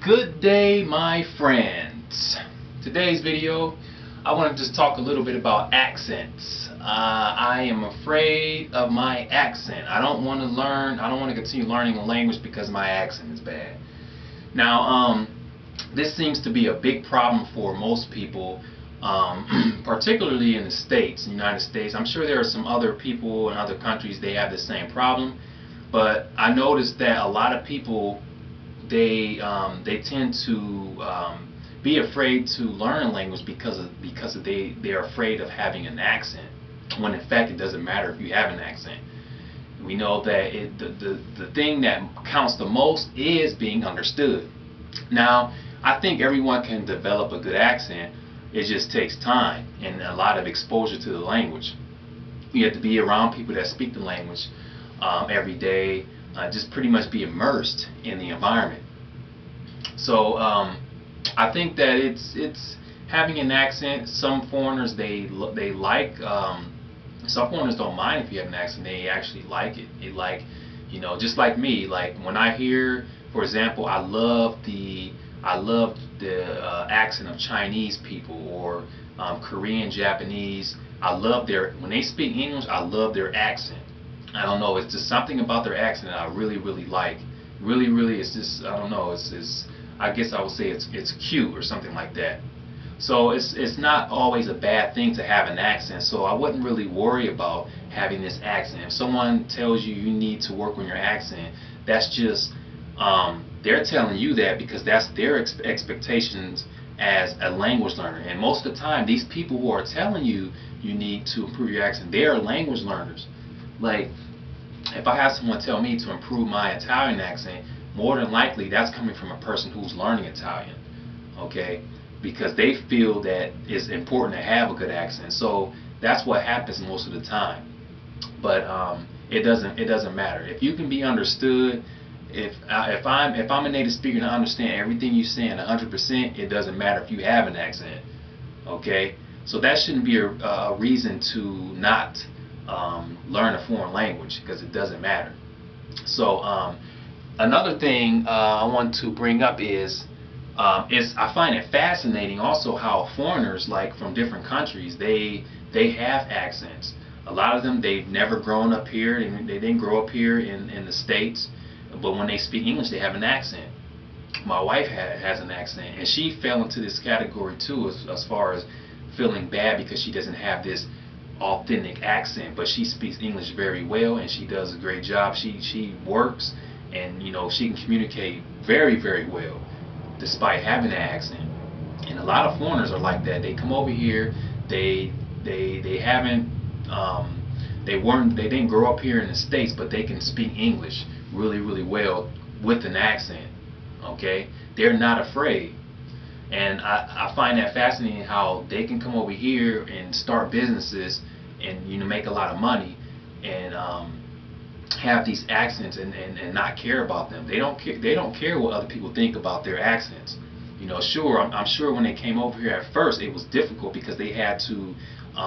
Good day, my friends. Today's video, I want to just talk a little bit about accents. I am afraid of my accent. I don't want to continue learning a language because my accent is bad. Now, this seems to be a big problem for most people, particularly in the States, in the United States. I'm sure there are some other people in other countries, they have the same problem. But I noticed that a lot of people, they tend to be afraid to learn a language because they're afraid of having an accent, when in fact it doesn't matter if you have an accent. We know that the thing that counts the most is being understood. Now, I think everyone can develop a good accent. It just takes time and a lot of exposure to the language. You have to be around people that speak the language every day. Just pretty much be immersed in the environment. So I think that it's having an accent. Some foreigners they like. Some foreigners don't mind if you have an accent. They actually like it. They like, just like me. Like when I hear, for example, I love the accent of Chinese people or Korean, Japanese. I love when they speak English. I love their accent. I don't know, it's just something about their accent that I really like. Really, it's just, I don't know, it's I guess I would say it's cute or something like that. So it's not always a bad thing to have an accent, so I wouldn't really worry about having this accent. If someone tells you you need to work on your accent, that's just, they're telling you that because that's their expectations as a language learner. And most of the time, these people who are telling you you need to improve your accent, they are language learners. Like, if I have someone tell me to improve my Italian accent, more than likely that's coming from a person who's learning Italian, okay? Because they feel that it's important to have a good accent. So that's what happens most of the time. But it doesn't matter. If you can be understood, if I'm a native speaker and I understand everything you're saying 100%, it doesn't matter if you have an accent, okay? So that shouldn't be a reason to not learn a foreign language, because it doesn't matter. So another thing I want to bring up is I find it fascinating also how foreigners, like from different countries, they have accents. A lot of them, they've never grown up here, they didn't grow up here in the States, but when they speak English they have an accent. My wife has an accent, and she fell into this category too, as far as feeling bad because she doesn't have this authentic accent, but she speaks English very well and she does a great job. She works, and she can communicate very well despite having that accent. And a lot of foreigners are like that. They come over here, they haven't they didn't grow up here in the States, but they can speak English really well with an accent, okay? They're not afraid. And I find that fascinating how they can come over here and start businesses and make a lot of money and have these accents and not care about them. They don't care what other people think about their accents. Sure, I'm sure when they came over here at first it was difficult because they had to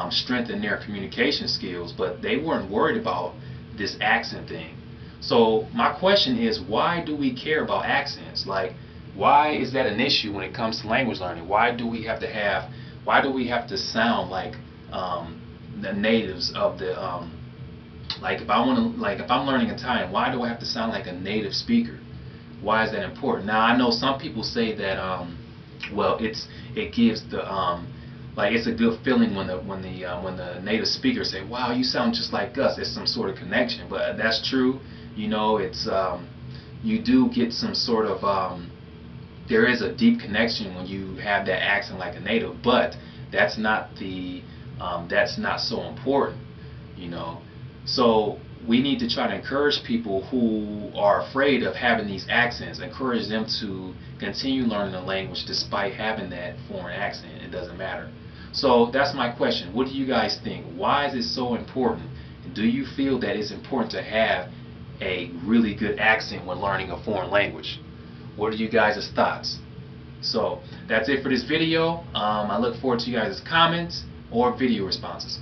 strengthen their communication skills, but they weren't worried about this accent thing. So my question is, why do we care about accents? Like, why is that an issue when it comes to language learning? Why do we have to sound like the natives of the like if I'm learning Italian, why do I have to sound like a native speaker? Why is that important? Now I know some people say that well, it gives the like it's a good feeling when the native speakers say, wow, you sound just like us. It's some sort of connection. But that's true. It's you do get some sort of there is a deep connection when you have that accent like a native, but that's not so important, So we need to try to encourage people who are afraid of having these accents, encourage them to continue learning the language despite having that foreign accent. It doesn't matter. So that's my question. What do you guys think? Why is it so important? Do you feel that it's important to have a really good accent when learning a foreign language? What are you guys' thoughts? So that's it for this video. I look forward to you guys' comments or video responses.